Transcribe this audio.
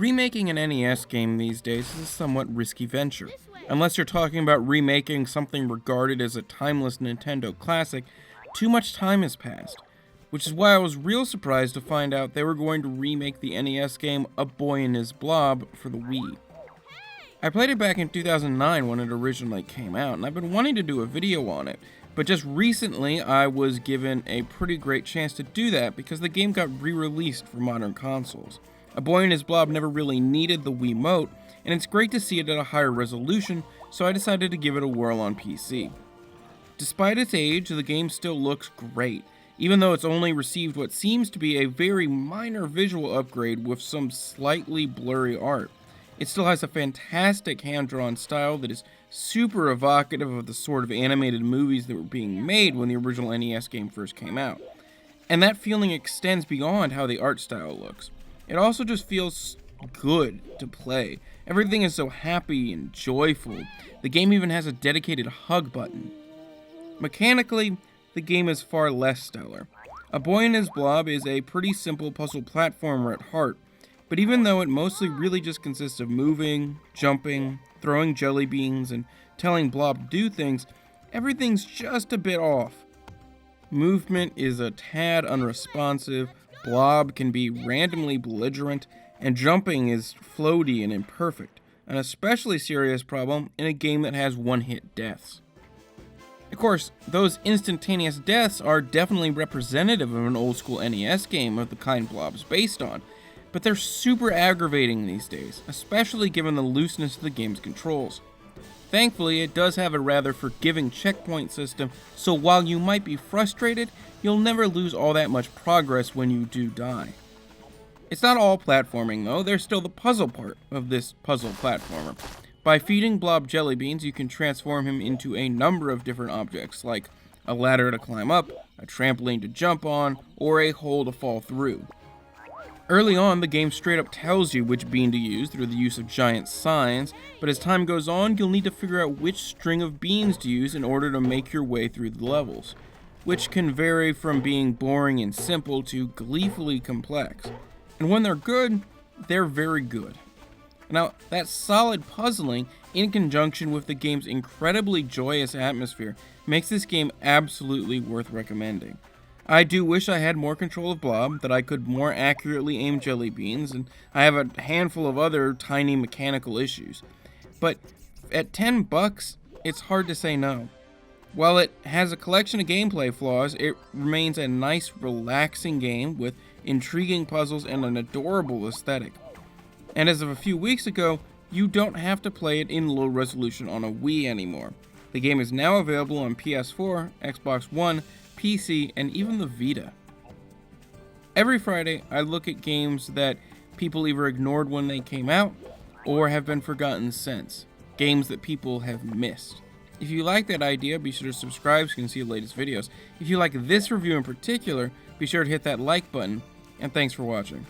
Remaking an NES game these days is a somewhat risky venture. Unless you're talking about remaking something regarded as a timeless Nintendo classic, too much time has passed. Which is why I was real surprised to find out they were going to remake the NES game A Boy and His Blob for the Wii. I played it back in 2009 when it originally came out, and I've been wanting to do a video on it, but just recently I was given a pretty great chance to do that because the game got re-released for modern consoles. A Boy and His Blob never really needed the Wiimote, and it's great to see it at a higher resolution, so I decided to give it a whirl on PC. Despite its age, the game still looks great, even though it's only received what seems to be a very minor visual upgrade with some slightly blurry art. It still has a fantastic hand-drawn style that is super evocative of the sort of animated movies that were being made when the original NES game first came out. And that feeling extends beyond how the art style looks. It also just feels good to play. Everything is so happy and joyful. The game even has a dedicated hug button. Mechanically, the game is far less stellar. A Boy and His Blob is a pretty simple puzzle platformer at heart, but even though it mostly really just consists of moving, jumping, throwing jelly beans, and telling Blob to do things, everything's just a bit off. Movement is a tad unresponsive, Blob can be randomly belligerent, and jumping is floaty and imperfect, an especially serious problem in a game that has one-hit deaths. Of course, those instantaneous deaths are definitely representative of an old-school NES game of the kind Blob's based on, but they're super aggravating these days, especially given the looseness of the game's controls. Thankfully, it does have a rather forgiving checkpoint system, so while you might be frustrated, you'll never lose all that much progress when you do die. It's not all platforming though, there's still the puzzle part of this puzzle platformer. By feeding Blob jelly beans, you can transform him into a number of different objects, like a ladder to climb up, a trampoline to jump on, or a hole to fall through. Early on, the game straight up tells you which bean to use through the use of giant signs, but as time goes on, you'll need to figure out which string of beans to use in order to make your way through the levels, which can vary from being boring and simple to gleefully complex. And when they're good, they're very good. Now, that solid puzzling, in conjunction with the game's incredibly joyous atmosphere, makes this game absolutely worth recommending. I do wish I had more control of Blob, that I could more accurately aim jelly beans, and I have a handful of other tiny mechanical issues. But at $10, it's hard to say no. While it has a collection of gameplay flaws, it remains a nice, relaxing game with intriguing puzzles and an adorable aesthetic. And as of a few weeks ago, you don't have to play it in low resolution on a Wii anymore. The game is now available on PS4, Xbox One, PC, and even the Vita. Every Friday, I look at games that people either ignored when they came out, or have been forgotten since. Games that people have missed. If you like that idea, be sure to subscribe so you can see the latest videos. If you like this review in particular, be sure to hit that like button, and thanks for watching.